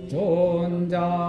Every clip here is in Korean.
존자나바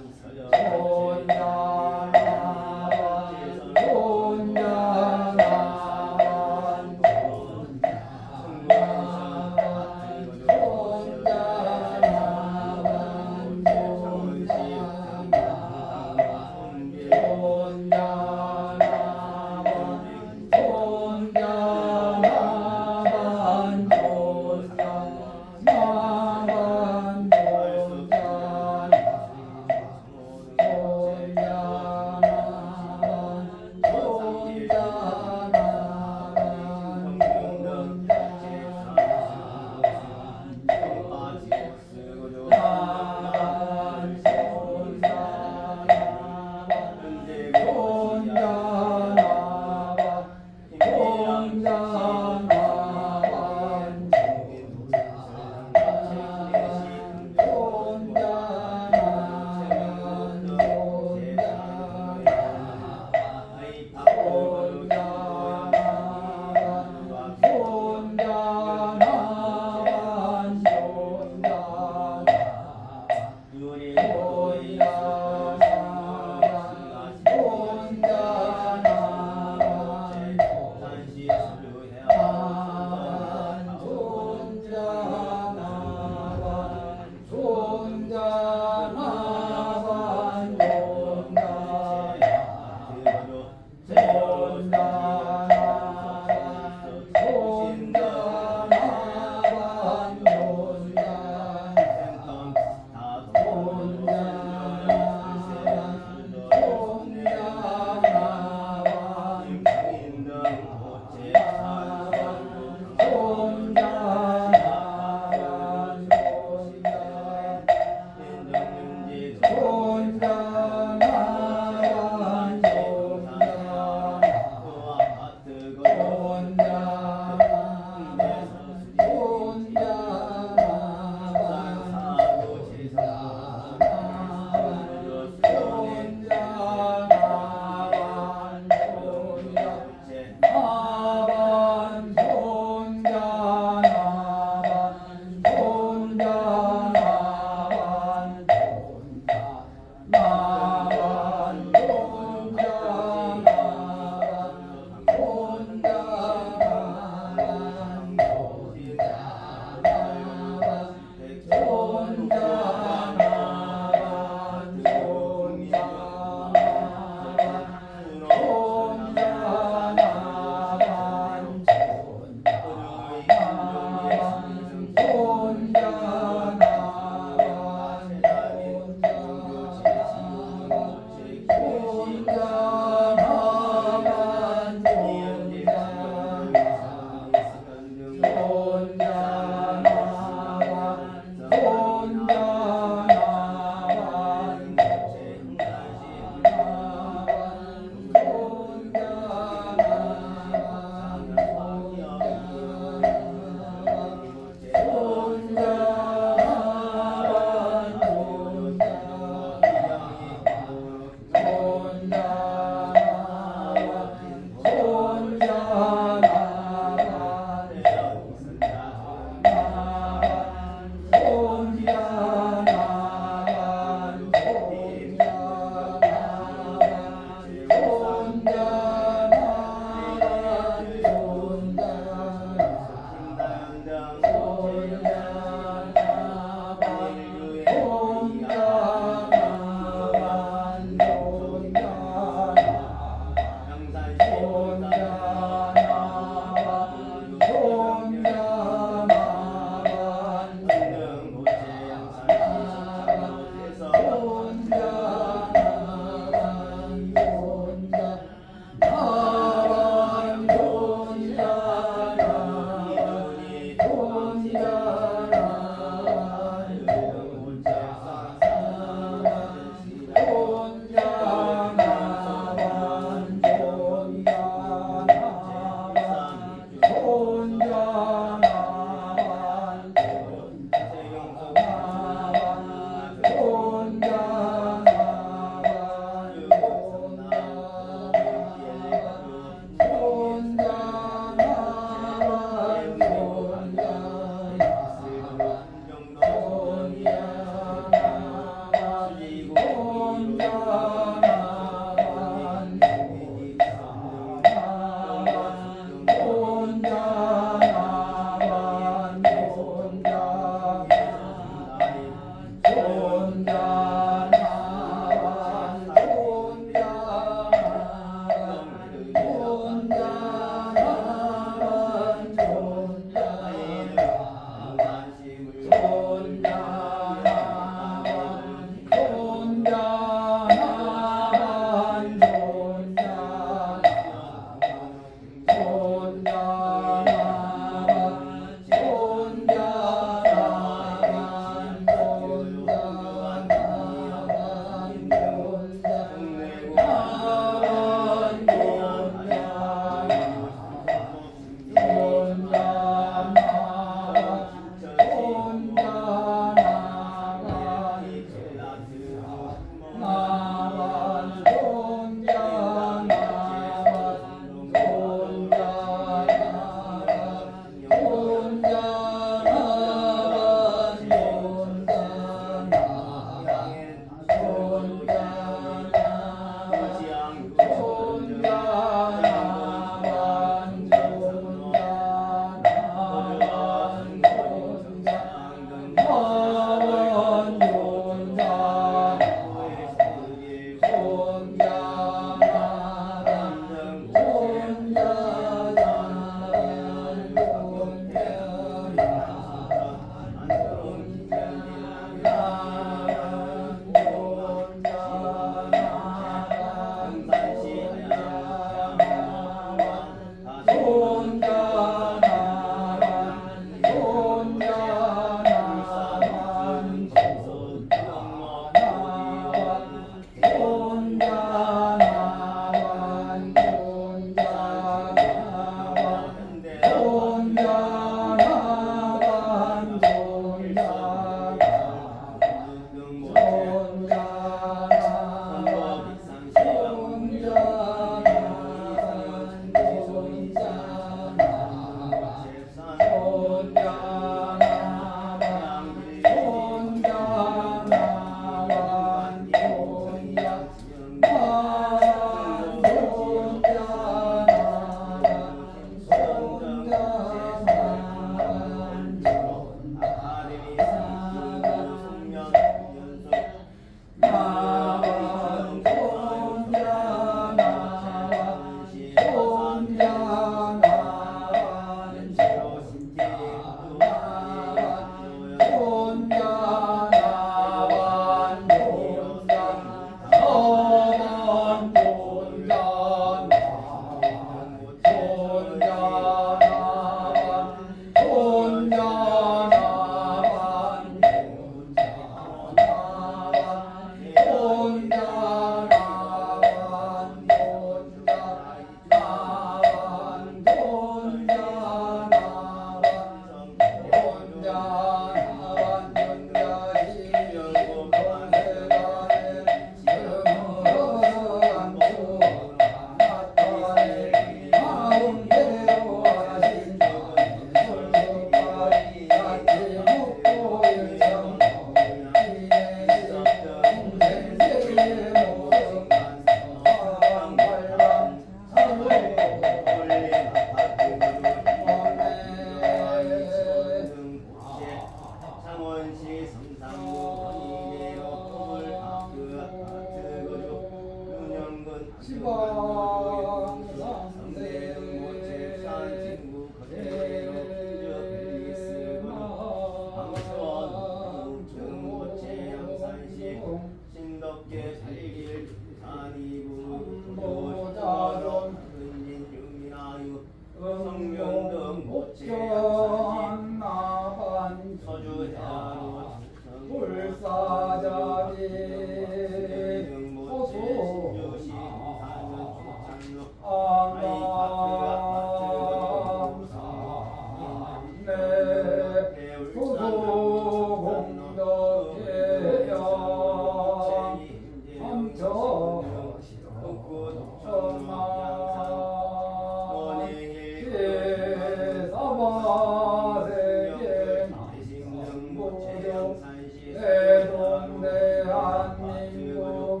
대동대한민국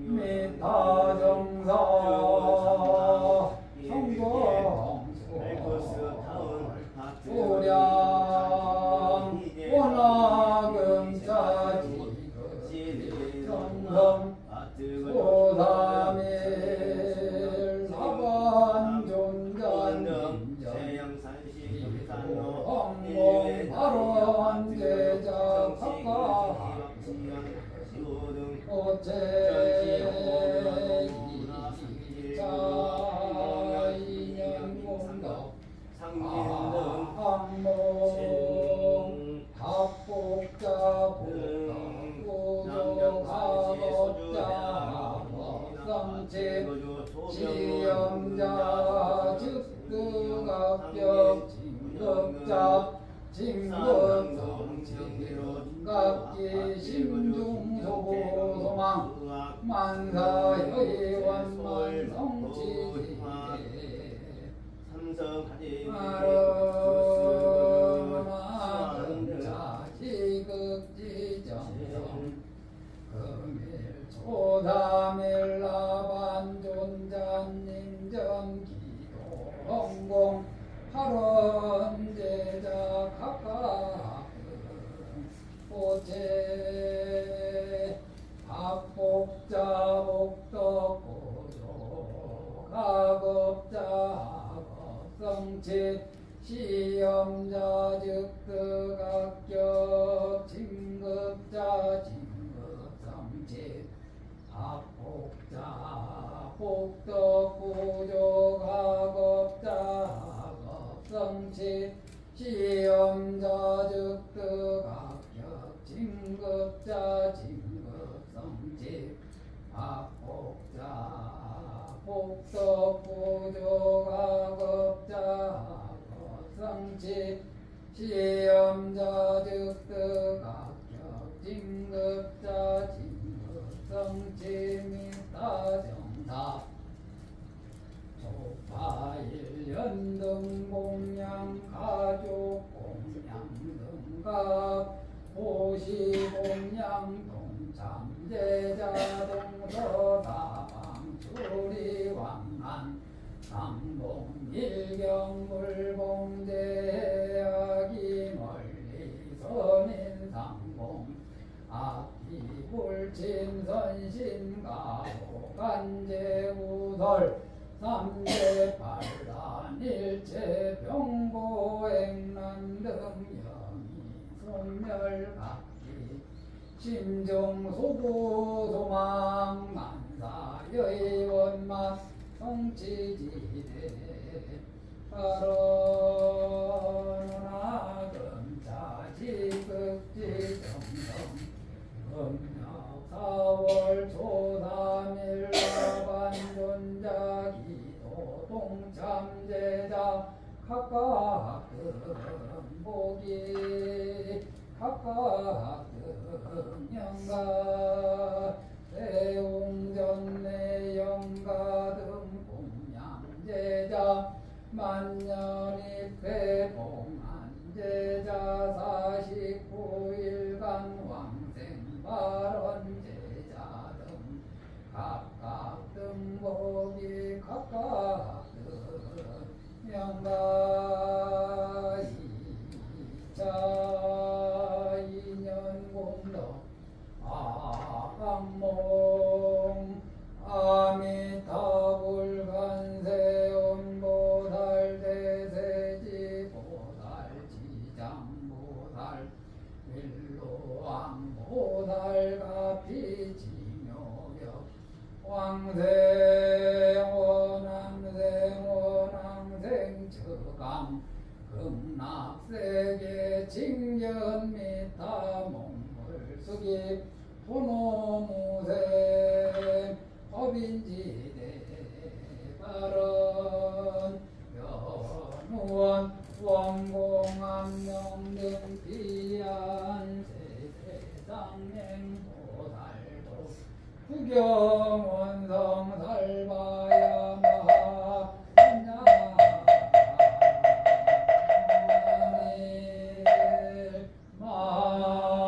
미타정사 소량 원화금자지 정성 소담일 사반존잔 황공 발원제자 각각 어째 이자인연공덕 항몽 합복자 복덕구조가법자 법성집 시험자 즉득합격 징급자 징급성징갑기 심중소고소망 만사여의원만성지지 아름아름자지극지정성 금일초담일라반존자님전기도 팔원제자 각각 오체 합복자 복덕고조 가급자 학업성치 시험자 즉득합격 징급자 징급성치 합복자 복덕구조 가급자 학업성치 시험자 즉득합격 징급자 징급성치 합복자 복덕구조 가급자 학업성치 시험자 즉득합격 징급자 징급성치 미타정사 조파일 연등 공양 가족 공양 등갑 보시 공양 동참제자 동서다방 수리왕한 상봉 일경물봉제하기 멀리 선인 상봉 악기불친선신가호 간제우설 삼재팔단 일체병고행난 등 영이 손멸각기 심정소고소망 만사여의원만 성치지대 발언하금자지극지정성 음력사월 초삼일라반존자기도 동참제자 각각 금복이 각각 금영가 대웅전내영가 등 공양제자 만년입회 봉안제자 49일간 왕생발언제자 등 각각 등복이 각각 명가 이자 인연공덕 아방몽 아미타불간세음보살 대세지보살 지장보살 윌로왕보살 가피지묘격 왕생원왕생원왕생 처감 극락세계 징견미타 몽물수기 호노무생 법인지대 발언 연우원 원공암령 등 비안 세세상행보살도 구경원성 살바야 마하 마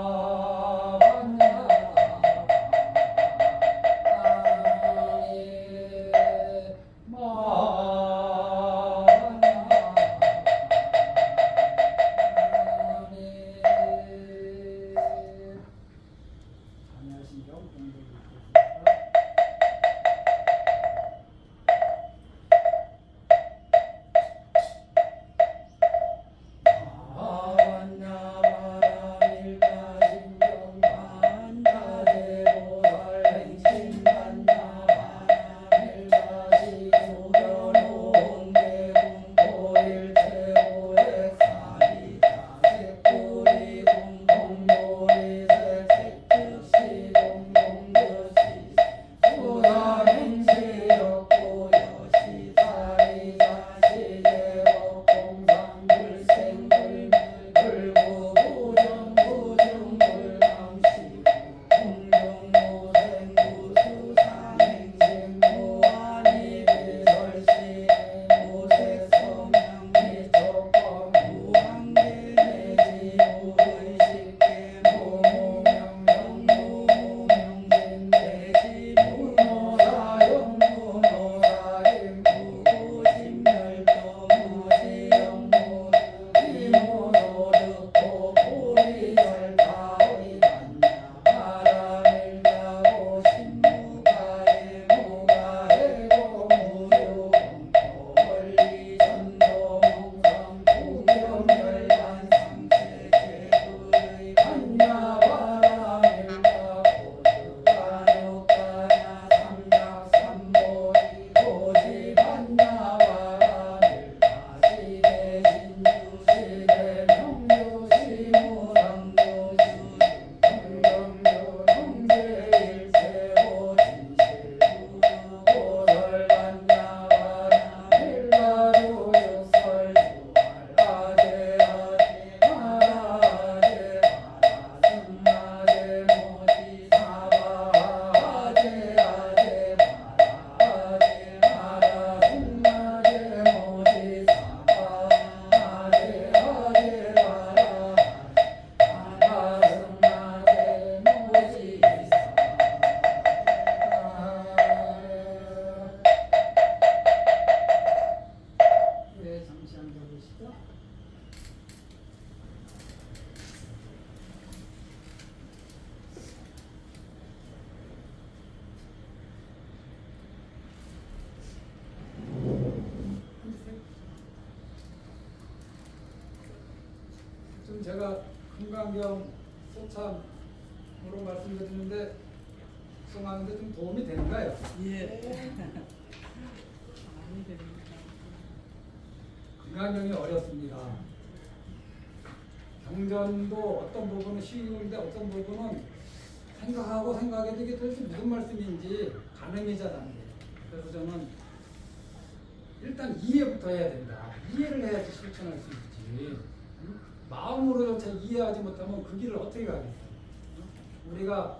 제가 금강경 소참으로 말씀드리는데 구성하는데 좀 도움이 되는가요? 예. 많이 됩니다. 금강경이 어렵습니다. 경전도 어떤 부분은 쉬운데 어떤 부분은 생각하고 생각해도 이게 도대체 무슨 말씀인지 가늠이 잘 안 돼요. 그래서 저는 일단 이해부터 해야 된다. 이해를 해야지 실천할 수 있지. 응? 마음으로조차 이해하지 못하면 그 길을 어떻게 가겠어요? 응? 우리가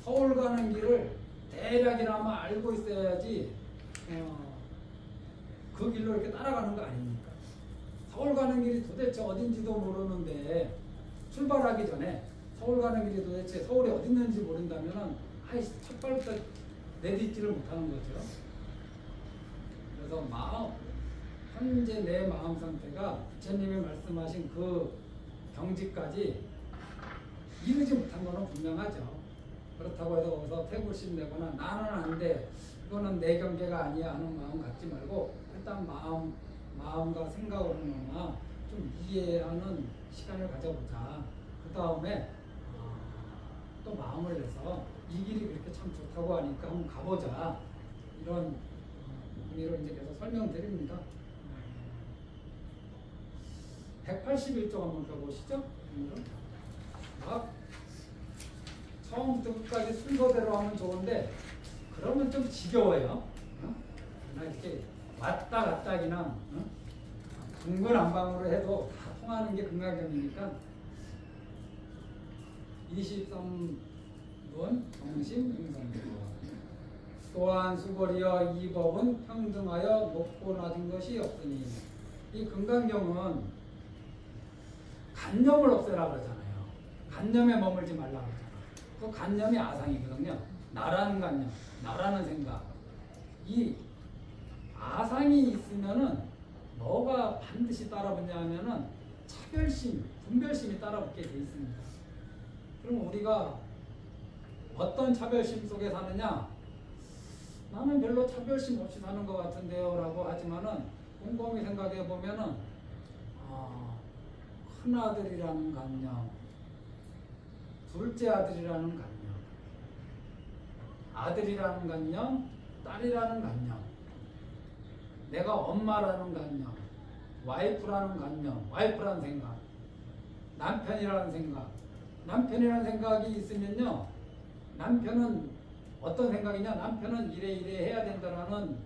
서울 가는 길을 대략이나마 알고 있어야지 그 길로 이렇게 따라가는 거 아닙니까? 서울 가는 길이 도대체 어딘지도 모르는데 출발하기 전에 서울 가는 길이 도대체 서울이 어디 있는지 모른다면은 아이 첫 발부터 내딛지를 못하는 거죠. 그래서 마음, 현재 내 마음 상태가 부처님이 말씀하신 그 경지까지 이르지 못한 거는 분명하죠. 그렇다고 해서 거기서 태굴심 내거나 나는 안 돼, 이거는 내 경계가 아니야 하는 마음 갖지 말고 일단 마음과 생각으로나마 좀 이해하는 시간을 가져보자. 그 다음에 또 마음을 내서 이 길이 그렇게 참 좋다고 하니까 한번 가보자. 이런 의미로 이제 계속 설명드립니다. 181쪽 한번 가보시죠. 막 처음부터 끝까지 순서대로 하면 좋은데 그러면 좀 지겨워요. 그냥 이렇게 왔다 갔다 그냥 중구난방으로 해도 다 통하는 게 금강경이니까 23번 정심 행성법 또한 수벌이여 이 법은 평등하여 높고 낮은 것이 없으니 이 금강경은 간념을 없애라 그러잖아요. 간념에 머물지 말라 그러잖아요. 그 간념이 아상이거든요. 나라는 간념, 나라는 생각. 이 아상이 있으면은 뭐가 반드시 따라붙냐 하면은 차별심, 분별심이 따라붙게 돼 있습니다. 그럼 우리가 어떤 차별심 속에 사느냐? 나는 별로 차별심 없이 사는 것 같은데요 라고 하지만은 곰곰이 생각해 보면은 큰아들이라는 간념, 둘째 아들이라는 간념, 아들이라는 간념, 딸이라는 간념, 내가 엄마라는 간념, 와이프라는 간념, 와이프라는 생각, 남편이라는 생각. 남편이라는 생각이 있으면요, 남편은 어떤 생각이냐? 남편은 이래 해야 된다라는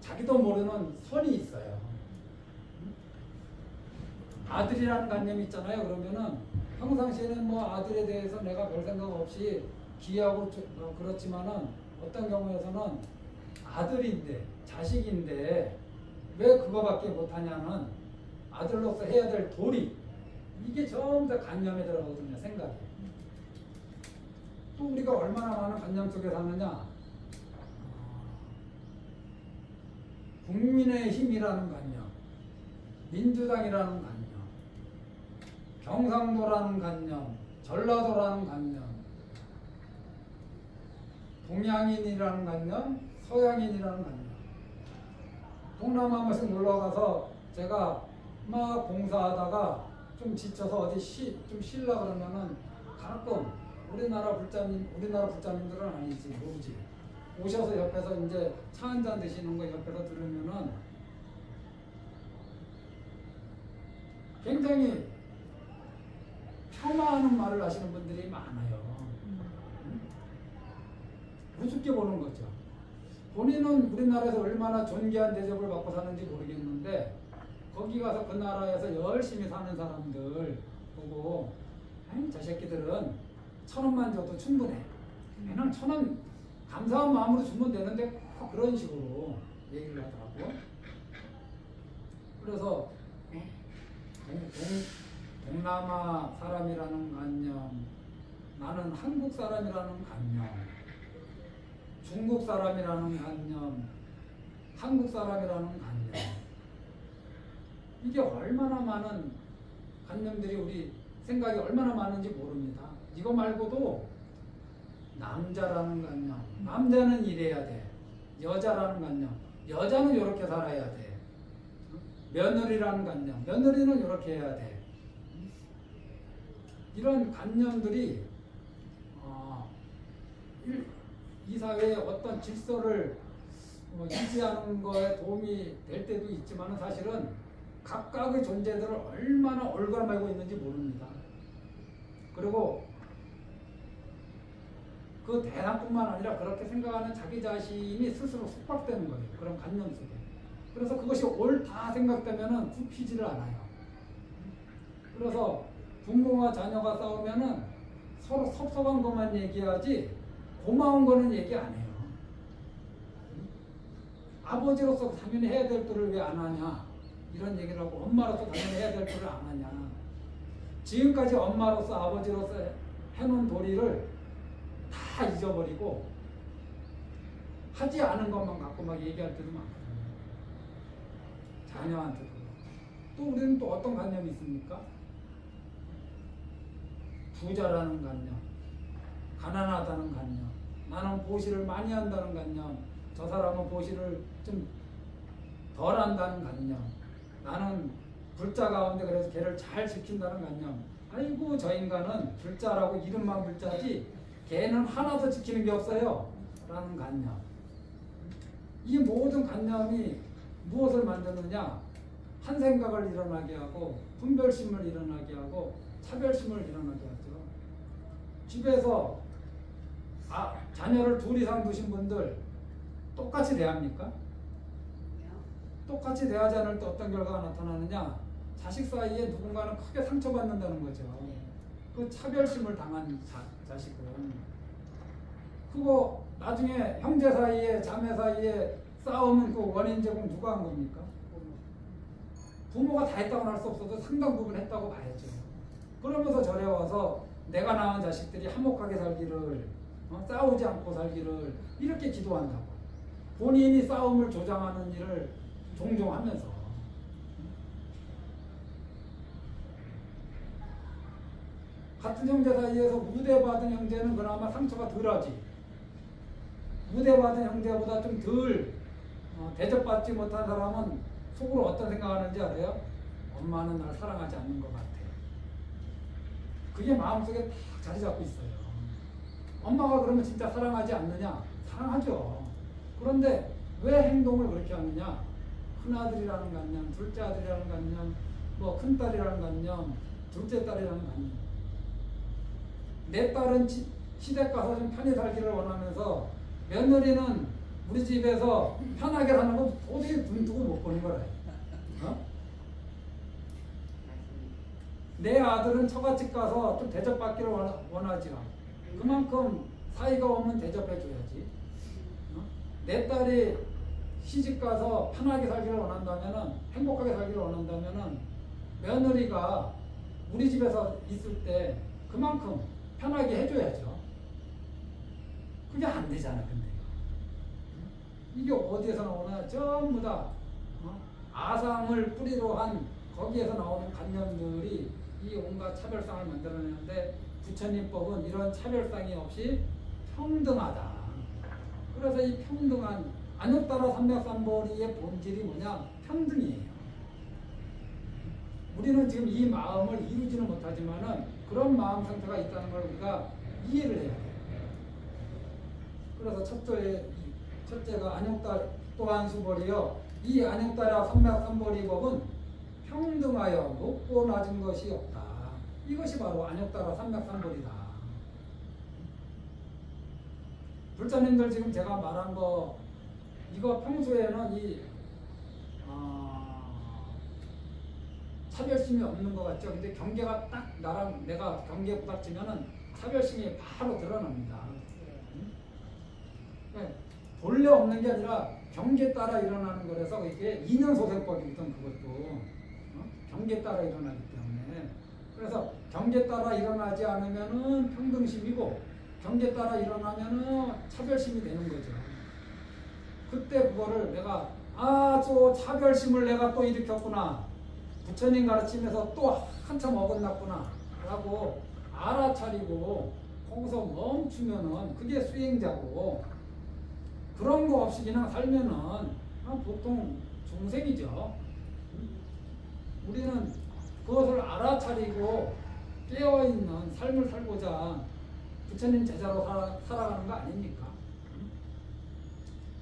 자기도 모르는 선이 있어요. 아들이라는 관념이 있잖아요. 그러면은 평상시에는 뭐 아들에 대해서 내가 별 생각 없이 기하고 그렇지만은 어떤 경우에서는 아들인데, 자식인데 왜 그거밖에 못하냐는 아들로서 해야 될 도리, 이게 전부 다 관념에 들어가거든요. 생각이. 또 우리가 얼마나 많은 관념 속에 사느냐? 국민의힘이라는 관념, 민주당이라는 관념, 경상도라는 관념, 전라도라는 관념, 동양인이라는 관념, 서양인이라는 관념. 동남아 한 번씩 놀러가서 제가 막 봉사하다가 좀 지쳐서 어디 좀 쉬려고 그러면은 가끔 우리나라 불자님들은 아니지, 모르지. 오셔서 옆에서 이제 차 한잔 드시는 거 옆에서 들으면은 굉장히 폄하하는 말을 하시는 분들이 많아요. 우습게 보는 거죠. 본인은 우리나라에서 얼마나 존귀한 대접을 받고 사는지 모르겠는데 거기 가서 그 나라에서 열심히 사는 사람들 보고 저 새끼들은 1,000원만 줘도 충분해. 그냥 1,000원 감사한 마음으로 주면 되는데 꼭 그런 식으로 얘기를 하더라고. 그래서 동남아 사람이라는 관념, 나는 한국 사람이라는 관념, 중국 사람이라는 관념, 한국 사람이라는 관념, 이게 얼마나 많은 관념들이 우리 생각이 얼마나 많은지 모릅니다. 이거 말고도 남자라는 관념, 남자는 이래야 돼. 여자라는 관념, 여자는 이렇게 살아야 돼. 며느리라는 관념, 며느리는 이렇게 해야 돼. 이런 관념들이 이 사회의 어떤 질서를 유지하는 거에 도움이 될 때도 있지만 사실은 각각의 존재들을 얼마나 얽어매고 있는지 모릅니다. 그리고 그 대상뿐만 아니라 그렇게 생각하는 자기 자신이 스스로 속박되는 거예요. 그런 관념 속에. 그래서 그것이 옳다 생각되면은 굽히지를 않아요. 그래서 부모와 자녀가 싸우면은 서로 섭섭한 것만 얘기하지 고마운 거는 얘기 안 해요. 아버지로서 당연히 해야 될 거를 왜 안 하냐 이런 얘기를 하고 엄마로서 당연히 해야 될 거를 안 하냐. 지금까지 엄마로서 아버지로서 해놓은 도리를 다 잊어버리고 하지 않은 것만 갖고 막 얘기할 때도 많거든요. 자녀한테도. 또 우리는 또 어떤 관념이 있습니까? 부자라는 관념, 가난하다는 관념, 나는 보시를 많이 한다는 관념, 저 사람은 보시를 좀 덜 한다는 관념, 나는 불자 가운데 그래서 걔를 잘 지킨다는 관념. 아이고 저 인간은 불자라고 이름만 불자지 걔는 하나도 지키는 게 없어요 라는 관념. 이 모든 관념이 무엇을 만드느냐? 한 생각을 일어나게 하고 분별심을 일어나게 하고 차별심을 일어나게 하죠. 집에서 자녀를 둘 이상 두신 분들 똑같이 대합니까? 똑같이 대하지 않을 때 어떤 결과가 나타나느냐? 자식 사이에 누군가는 크게 상처받는다는 거죠. 그 차별심을 당한 자식은. 그거 나중에 형제 사이에 자매 사이에 싸우는 그 원인 제공 누가 한 겁니까? 부모가 다 했다고는 할 수 없어도 상당 부분 했다고 봐야죠. 그러면서 절에 와서 내가 낳은 자식들이 화목하게 살기를, 싸우지 않고 살기를 이렇게 기도한다고. 본인이 싸움을 조장하는 일을 종종 하면서. 같은 형제 사이에서 우대받은 형제는 그나마 상처가 덜하지. 우대받은 형제보다 좀 덜 대접받지 못한 사람은 속으로 어떤 생각하는지 알아요? 엄마는 날 사랑하지 않는 것 같아. 그게 마음속에 딱 자리 잡고 있어요. 엄마가 그러면 진짜 사랑하지 않느냐? 사랑하죠. 그런데 왜 행동을 그렇게 하느냐? 큰아들이라는 관념, 둘째 아들이라는 관념, 뭐 큰딸이라는 관념, 둘째 딸이라는 관념. 내 딸은 시댁 가서 좀 편히 살기를 원하면서 며느리는 우리 집에서 편하게 사는 거 도저히 눈 뜨고 못 보는 거라. 내 아들은 처갓집 가서 좀 대접받기를 원하지요. 그만큼 사이가 오면 대접해줘야지. 내 딸이 시집 가서 편하게 살기를 원한다면은, 행복하게 살기를 원한다면은 며느리가 우리 집에서 있을 때 그만큼 편하게 해줘야죠. 그게 안 되잖아, 근데. 이게 어디에서 나오나? 전부 다 아상을 뿌리로 한 거기에서 나오는 관념들이 이 온갖 차별상을 만들어내는데, 부처님법은 이런 차별상이 없이 평등하다. 그래서 이 평등한 안욕따라 삼맥삼보리의 본질이 뭐냐? 평등이에요. 우리는 지금 이 마음을 이루지는 못하지만은 그런 마음 상태가 있다는 걸 우리가 이해를 해야 돼요. 그래서 첫째가 안욕따 또한 수보리요. 이 안욕따라 삼맥삼보리 법은 평등하여 높고 낮은 것이 없다. 이것이 바로 안욕따라 삼맥삼보리다. 불자님들 지금 제가 말한 거 이거 평소에는 이 차별심이 없는 것 같죠. 근데 경계가 딱 나랑 내가 경계에 부닥치면은 차별심이 바로 드러납니다. 네, 본래 없는 게 아니라 경계에 따라 일어나는 거라서 이게 인연소생법이거든. 그것도 경계에 따라 일어나기 때문에. 그래서 경계에 따라 일어나지 않으면은 평등심이고, 경계에 따라 일어나면은 차별심이 되는 거죠. 그때 그거를 내가 저 차별심을 내가 또 일으켰구나, 부처님 가르침에서 또 한참 어긋났구나 라고 알아차리고 거기서 멈추면은 그게 수행자고, 그런 거 없이 그냥 살면은 보통 중생이죠. 우리는 그것을 알아차리고 깨어있는 삶을 살고자 부처님 제자로 살아가는 거 아닙니까?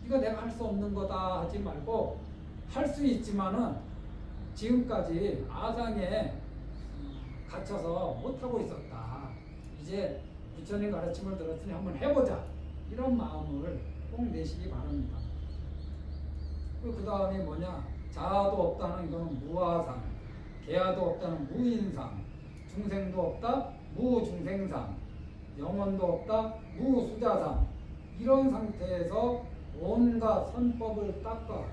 이거 내가 할 수 없는 거다 하지 말고 할 수 있지만은 지금까지 아상에 갇혀서 못하고 있었다. 이제 부처님 가르침을 들었으니 한번 해보자. 이런 마음을 꼭 내시기 바랍니다. 그 다음이 뭐냐? 자아도 없다는 이거는 무아상, 계아도 없다는 무인상, 중생도 없다 무중생상, 영혼도 없다 무수자상. 이런 상태에서 온갖 선법을 닦아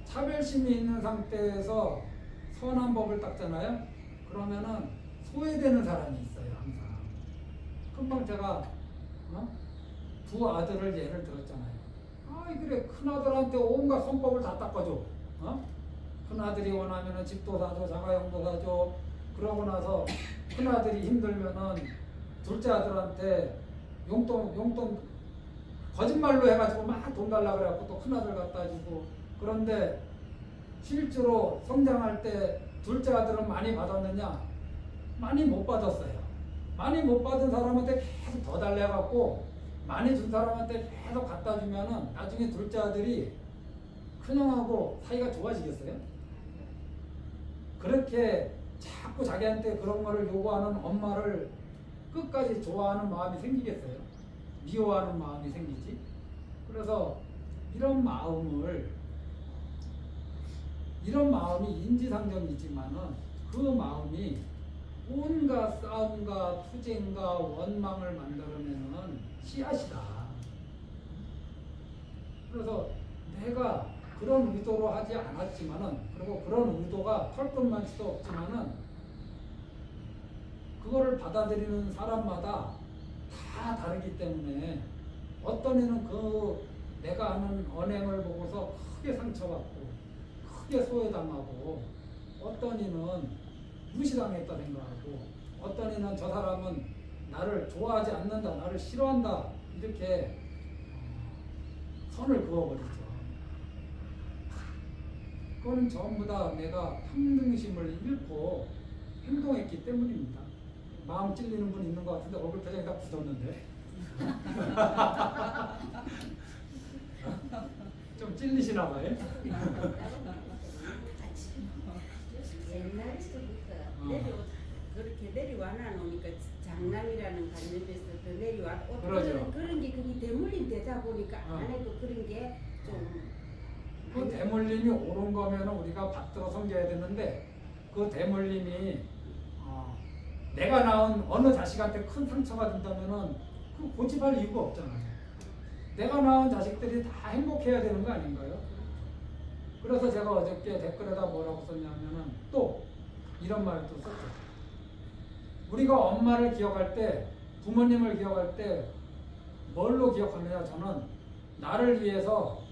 차별심이 있는 상태에서 선한 법을 닦잖아요. 그러면은 소외되는 사람이 있어요. 항상. 금방 제가 두 아들을 예를 들었잖아요. 그래 큰아들한테 온갖 선법을 다 닦아줘. 큰아들이 원하면은 집도 사줘, 자가용도 사줘. 그러고 나서 큰아들이 힘들면은 둘째 아들한테 용돈 거짓말로 해가지고 막 돈 달라 그래갖고 또 큰아들 갖다 주고. 그런데 실제로 성장할 때 둘째 아들은 많이 받았느냐? 많이 못 받았어요. 많이 못 받은 사람한테 계속 더 달래 갖고 많이 준 사람한테 계속 갖다 주면은 나중에 둘째 아들이 큰형하고 사이가 좋아지겠어요? 그렇게 자꾸 자기한테 그런 거를 요구하는 엄마를 끝까지 좋아하는 마음이 생기겠어요? 미워하는 마음이 생기지? 그래서 이런 마음이 인지상정이지만은 그 마음이 온갖 싸움과 투쟁과 원망을 만들어내는 씨앗이다. 그래서 내가 그런 의도로 하지 않았지만은, 그리고 그런 의도가 털끝만 수도 없지만은, 그거를 받아들이는 사람마다 다 다르기 때문에 어떤 이는 그 내가 하는 언행을 보고서 크게 상처받고 크게 소외당하고, 어떤 이는 무시당했다 생각하고, 어떤 이는 저 사람은 나를 좋아하지 않는다, 나를 싫어한다, 이렇게 선을 그어버리죠. 그거는 전부 다 내가 평등심을 잃고 행동했기 때문입니다. 마음 찔리는 분 있는 것 같은데 얼굴 표정이 다 굳었는데 좀 찔리시나 봐요? 옛날부터 그렇게 내려와나 놓으니까 장남이라는 관념에서 더 내려와. 그러죠. 그런 게 그게 대물림 되다 보니까 안 해도 그런 게 좀. 그 대물림이 옳은 거면 우리가 받들어 섬겨야 되는데, 그 대물림이 내가 낳은 어느 자식한테 큰 상처가 된다면은 그 고집할 이유가 없잖아요. 내가 낳은 자식들이 다 행복해야 되는 거 아닌가요? 그래서 제가 어저께 댓글에다 뭐라고 썼냐면은 또 이런 말을 또 썼죠. 우리가 엄마를 기억할 때, 부모님을 기억할 때 뭘로 기억하느냐? 저는 나를 위해서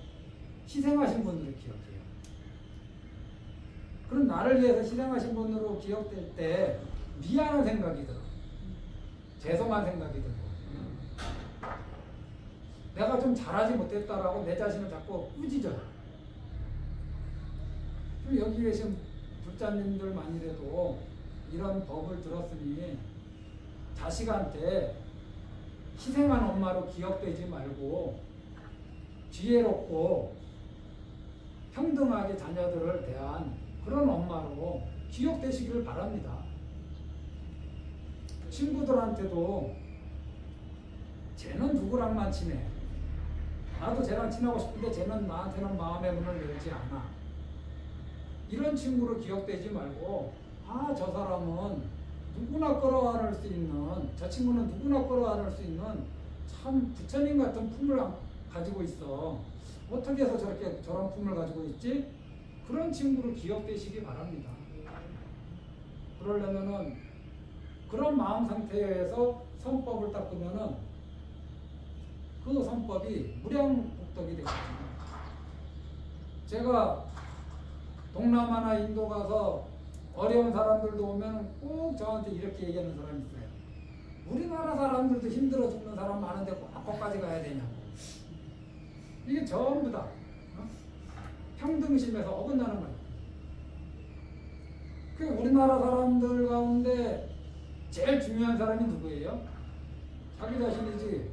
희생하신 분들을 기억해요. 그럼 나를 위해서 희생하신 분으로 기억될 때 미안한 생각이 들어. 죄송한 생각이 들고. 내가 좀 잘하지 못했다라고 내 자신을 자꾸 꾸짖어요. 여기 계신 불자님들만이라도 이런 법을 들었으니 자식한테 희생한 엄마로 기억되지 말고 지혜롭고 평등하게 자녀들을 대한 그런 엄마로 기억되시기를 바랍니다. 친구들한테도 쟤는 누구랑만 친해. 나도 쟤랑 친하고 싶은데 쟤는 나한테는 마음의 문을 열지 않아. 이런 친구로 기억되지 말고, 저 사람은 누구나 끌어안을 수 있는, 저 친구는 누구나 끌어안을 수 있는 참 부처님 같은 품을 가지고 있어. 어떻게 해서 저렇게 저런 품을 가지고 있지? 그런 친구로 기억되시기 바랍니다. 그러려면은 그런 마음 상태에서 선법을 닦으면은 그 선법이 무량복덕이 되거든요. 제가 동남아나 인도 가서 어려운 사람들도 오면 꼭 저한테 이렇게 얘기하는 사람이 있어요. 우리나라 사람들도 힘들어 죽는 사람 많은데 꼭 거기까지 가야 되냐고. 이게 전부 다 평등심에서 어긋나는 거예요. 그 우리나라 사람들 가운데 제일 중요한 사람이 누구예요? 자기 자신이지.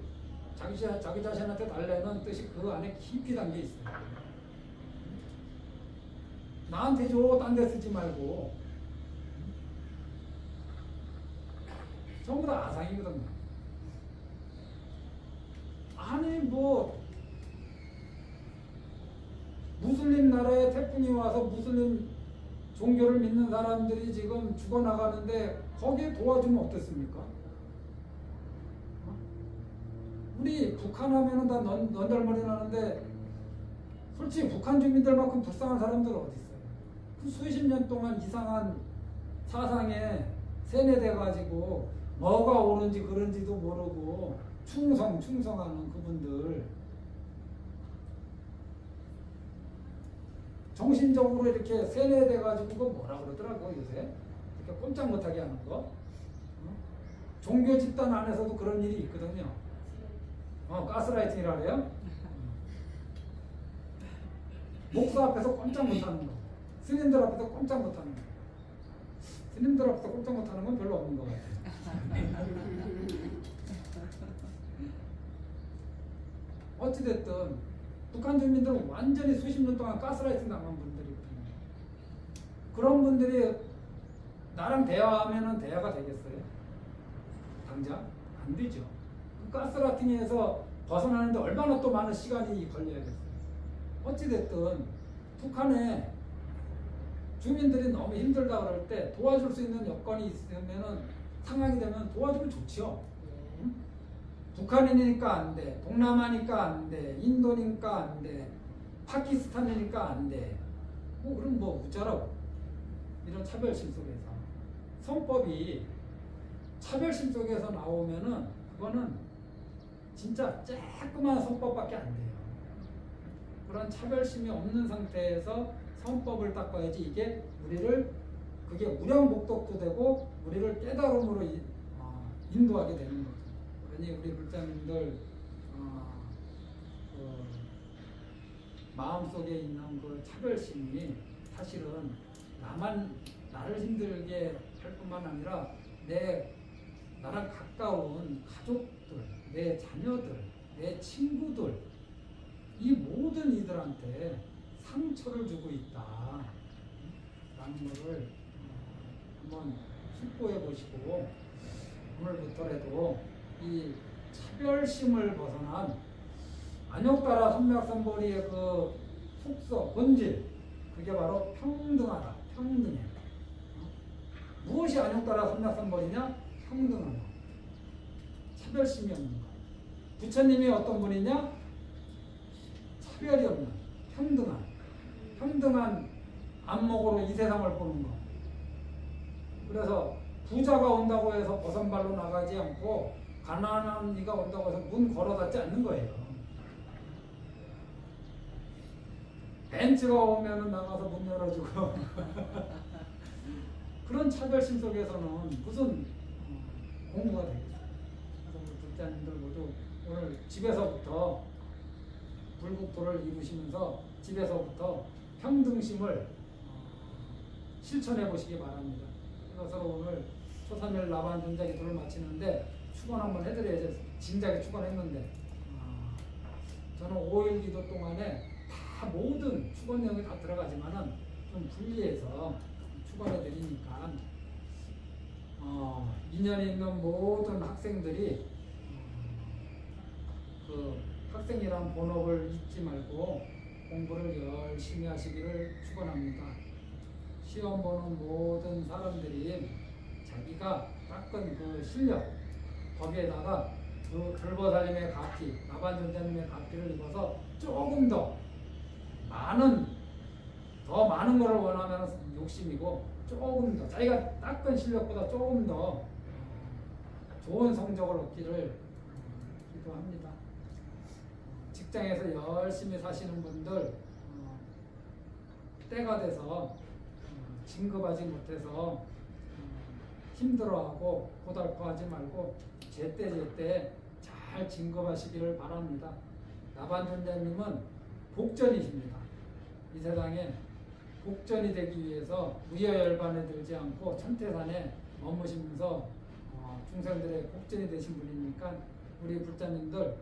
자기 자신한테 달래는 뜻이 그 안에 깊이 담겨 있어요. 나한테 줘, 딴 데 쓰지 말고. 전부 다 아상이거든요. 아니 뭐 무슬림 나라에 태풍이 와서 무슬림 종교를 믿는 사람들이 지금 죽어나가는데 거기에 도와주면 어떻습니까? 우리 북한 하면은 다 넌달머리 나는데 솔직히 북한 주민들만큼 불쌍한 사람들은 어디 있어요? 그 수십 년 동안 이상한 사상에 세뇌돼가지고 뭐가 옳은지 그른지도 모르고 충성하는 그분들 정신적으로 이렇게 세뇌돼가지고 그거 뭐라 그러더라고 요새 이렇게 꼼짝 못하게 하는 거. 종교 집단 안에서도 그런 일이 있거든요. 가스라이팅이라 그래요. 목사 앞에서 꼼짝 못하는 거, 스님들 앞에서 꼼짝 못하는 거. 스님들 앞에서 꼼짝 못하는 건 별로 없는 것 같아요. 어찌됐든 북한 주민들은 완전히 수십 년 동안 가스라이팅 당한 분들이거든요. 그런 분들이 나랑 대화하면 대화가 되겠어요? 당장? 안 되죠. 그 가스라이팅에서 벗어나는데 얼마나 또 많은 시간이 걸려야겠어요. 어찌됐든 북한에 주민들이 너무 힘들다 그럴 때 도와줄 수 있는 여건이 있으면 상황이 되면 도와주면 좋죠. 북한이니까 안 돼, 동남아니까 안 돼, 인도니까 안 돼, 파키스탄이니까 안 돼. 뭐 그럼 뭐 어쩌라고. 이런 차별심 속에서 선법이 차별심 속에서 나오면은 그거는 진짜 조그만 선법밖에 안 돼요. 그런 차별심이 없는 상태에서 선법을 닦아야지 이게 그게 무량복덕도 되고 우리를 깨달음으로 인도하게 되는 거죠. 그러니 우리 불자님들 마음속에 있는 그 차별심이 사실은 나를 힘들게 할 뿐만 아니라 나랑 가까운 가족들, 내 자녀들, 내 친구들 이 모든 이들한테 상처를 주고 있다 라는 것을 한번 숙고해 보시고 오늘부터라도 이 차별심을 벗어난 안욕따라 선맥선보리의 그 속서, 본질 그게 바로 평등하다, 평등해. 무엇이 안욕따라 선맥선보리냐? 평등하다. 차별심이 없는 거. 부처님이 어떤 분이냐? 차별이 없는, 평등한 안목으로 이 세상을 보는 거. 그래서 부자가 온다고 해서 버선발로 나가지 않고 가난한 이가 온다고 해서 문 걸어 닫지 않는 거예요. 벤츠가 오면은 나가서 문 열어주고 그런 차별심 속에서는 무슨 공부가 되겠어요. 그래서 우리 불자님들 모두 오늘 집에서부터 불국토를 이루시면서 집에서부터 평등심을 실천해 보시기 바랍니다. 그래서 오늘 초삼일 나반 전자 기도를 마치는데 축원 한번 해드려야죠. 진작에 축원했는데 저는 5일 기도 동안에 다 모든 축원 내용이 다 들어가지만은 좀 분리해서 축원해 드리니까 인연이 있는 모든 학생들이 그 학생이란 본업을 잊지 말고 공부를 열심히 하시기를 축원합니다. 시험 보는 모든 사람들이 자기가 닦은 그 실력 거기에다가 그 불보살님의 가피, 나반존자님의 가피를 입어서 조금 더 많은 거를 원하면 욕심이고 조금 더 자기가 닦은 실력보다 조금 더 좋은 성적을 얻기를 기도합니다. 직장에서 열심히 사시는 분들 때가 돼서 진급하지 못해서 힘들어하고 고달퍼하지 말고 제때 잘 진급하시기를 바랍니다. 나반존자님은 복전이십니다. 이 세상에 복전이 되기 위해서 무여열반에 들지 않고 천태산에 머무시면서 중생들의 복전이 되신 분이니까 우리 불자님들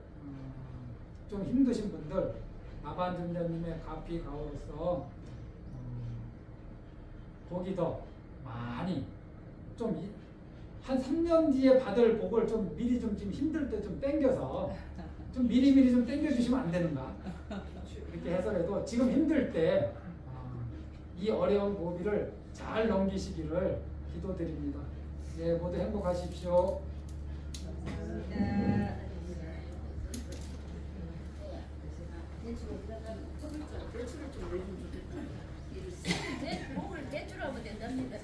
좀 힘드신 분들 나반존자님의 가피 가오로서 복이 더 많이 좀 한 3년 뒤에 받을 복을 좀 미리 좀 지금 힘들 때 좀 땡겨서 좀 미리미리 좀 땡겨주시면 안 되는가? 이렇게 해서라도 지금 힘들 때 이 어려운 고비를 잘 넘기시기를 기도드립니다. 예, 모두 행복하십시오. 대출을 좀 내주면 좋겠다. 목을 대출하면 된답니다.